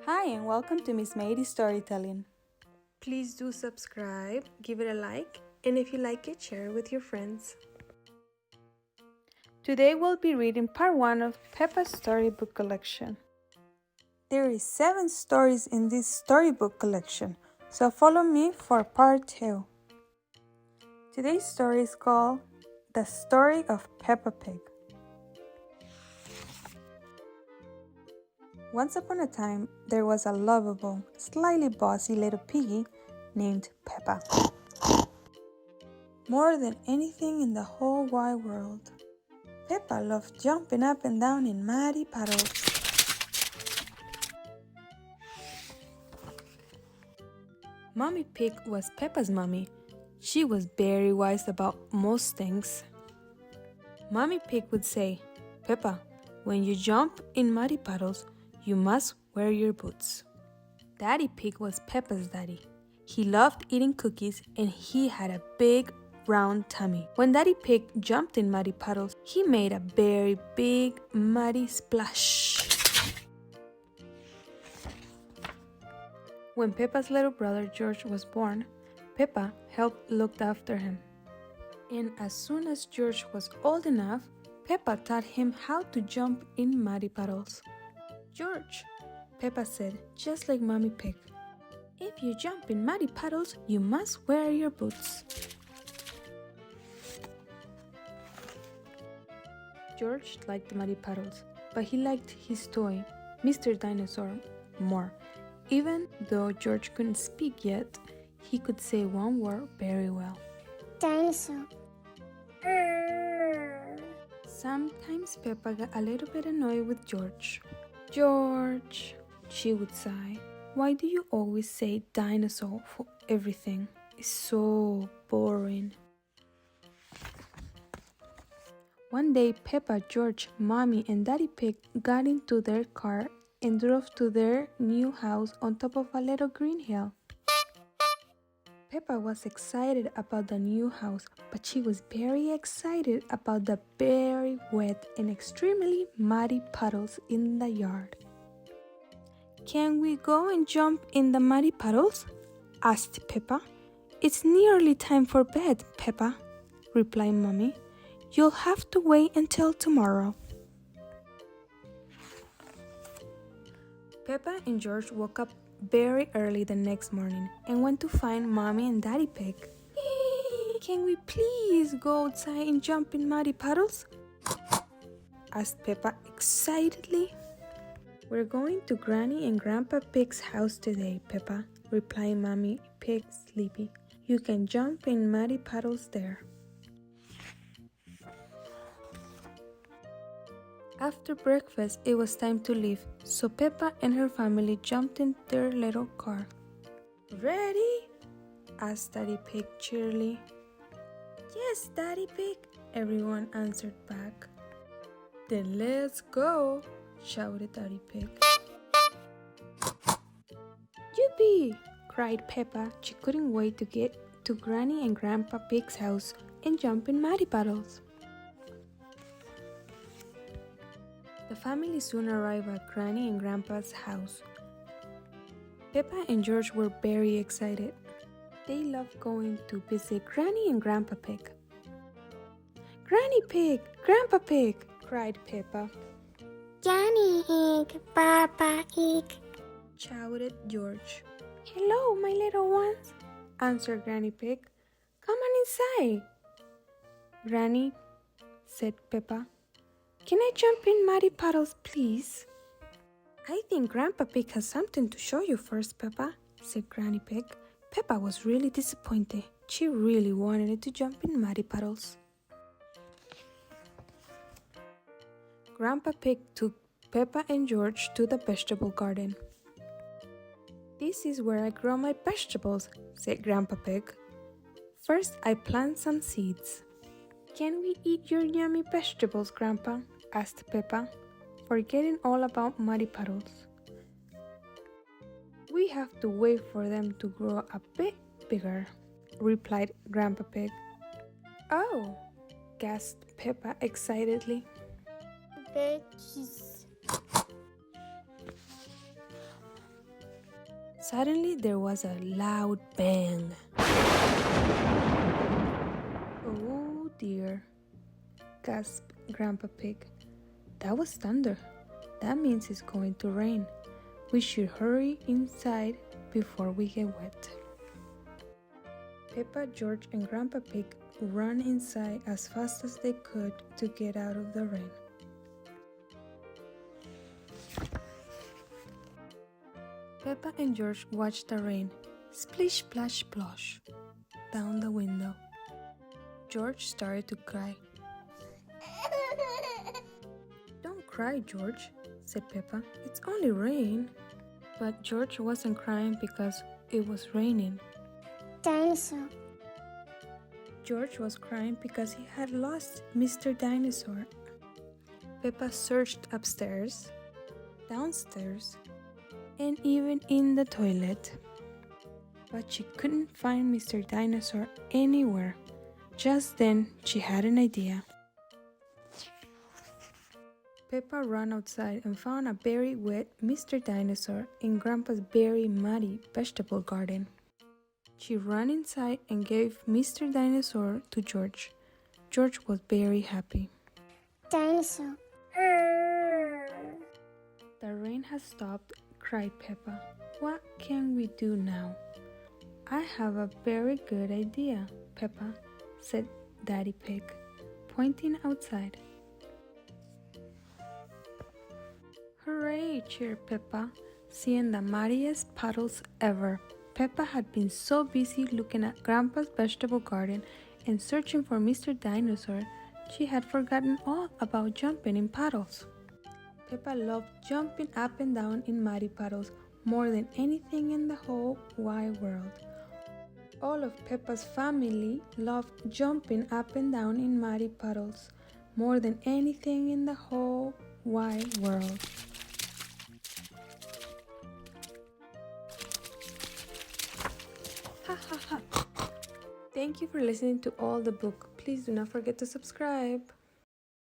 Hi and welcome to Miss Mady's Storytelling. Please do subscribe, give it a like, and if you like it, share it with your friends. Today we'll be reading part 1 of Peppa's storybook collection. There is 7 stories in this storybook collection, so follow me for part 2. Today's story is called The Story of Peppa Pig. Once upon a time, there was a lovable, slightly bossy little piggy named Peppa. More than anything in the whole wide world, Peppa loved jumping up and down in muddy puddles. Mommy Pig was Peppa's mommy. She was very wise about most things. Mommy Pig would say, "Peppa, when you jump in muddy puddles, you must wear your boots." Daddy Pig was Peppa's daddy. He loved eating cookies and he had a big round tummy. When Daddy Pig jumped in muddy puddles, he made a very big muddy splash. When Peppa's little brother George was born, Peppa helped look after him. And as soon as George was old enough, Peppa taught him how to jump in muddy puddles. "George," Peppa said, just like Mommy Pig, "if you jump in muddy puddles, you must wear your boots." George liked the muddy puddles, but he liked his toy, Mr. Dinosaur, more. Even though George couldn't speak yet, he could say one word very well. Dinosaur. Sometimes Peppa got a little bit annoyed with George. "George," she would sigh, "why do you always say dinosaur for everything? It's so boring." One day, Peppa, George, Mommy, and Daddy Pig got into their car and drove to their new house on top of a little green hill. Peppa was excited about the new house, but she was very excited about the very wet and extremely muddy puddles in the yard. "Can we go and jump in the muddy puddles?" asked Peppa. "It's nearly time for bed, Peppa," replied Mommy. "You'll have to wait until tomorrow." Peppa and George woke up very early the next morning and went to find Mommy and Daddy Pig. "Can we please go outside and jump in muddy puddles?" asked Peppa excitedly. "We're going to Granny and Grandpa Pig's house today, Peppa," replied Mommy Pig sleepy. "You can jump in muddy puddles there." After breakfast, it was time to leave, so Peppa and her family jumped in their little car. "Ready?" asked Daddy Pig cheerily. "Yes, Daddy Pig," everyone answered back. "Then let's go," shouted Daddy Pig. "Yippee!" cried Peppa. She couldn't wait to get to Granny and Grandpa Pig's house and jump in muddy puddles. The family soon arrived at Granny and Grandpa's house. Peppa and George were very excited. They loved going to visit Granny and Grandpa Pig. "Granny Pig! Grandpa Pig!" cried Peppa. Johnny Egg, Papa Egg. Shouted George. "Hello, my little ones," answered Granny Pig. "Come on inside." "Granny," said Peppa, "can I jump in muddy puddles, please?" "I think Grandpa Pig has something to show you first, Peppa," said Granny Pig. Peppa was really disappointed. She really wanted to jump in muddy puddles. Grandpa Pig took Peppa and George to the vegetable garden. "This is where I grow my vegetables," said Grandpa Pig. "First, I plant some seeds." "Can we eat your yummy vegetables, Grandpa?" asked Peppa, forgetting all about muddy puddles. "We have to wait for them to grow a bit bigger," replied Grandpa Pig. "Oh!" gasped Peppa excitedly. Veggies. Suddenly there was a loud bang. Oh dear, gasped Grandpa Pig. That was thunder. That means it's going to rain. We should hurry inside before we get wet. Peppa, George, and Grandpa Pig ran inside as fast as they could to get out of the rain. Peppa and George watched the rain splish, splash, splosh down the window. George started to cry. Don't cry, George, said Peppa. It's only rain. But George wasn't crying because it was raining. Dinosaur. George was crying because he had lost Mr. Dinosaur. Peppa searched upstairs, downstairs, and even in the toilet. But she couldn't find Mr. Dinosaur anywhere. Just then, she had an idea. Peppa ran outside and found a very wet Mr. Dinosaur in Grandpa's very muddy vegetable garden. She ran inside and gave Mr. Dinosaur to George. George was very happy. Dinosaur. The rain has stopped, cried Peppa. What can we do now? I have a very good idea, Peppa, said Daddy Pig, pointing outside. Hooray, cheered Peppa, seeing the muddiest puddles ever. Peppa had been so busy looking at Grandpa's vegetable garden and searching for Mr. Dinosaur, she had forgotten all about jumping in puddles. Peppa loved jumping up and down in muddy puddles more than anything in the whole wide world. All of Peppa's family loved jumping up and down in muddy puddles more than anything in the whole wide world. Ha ha ha. Thank you for listening to all the book. Please do not forget to subscribe.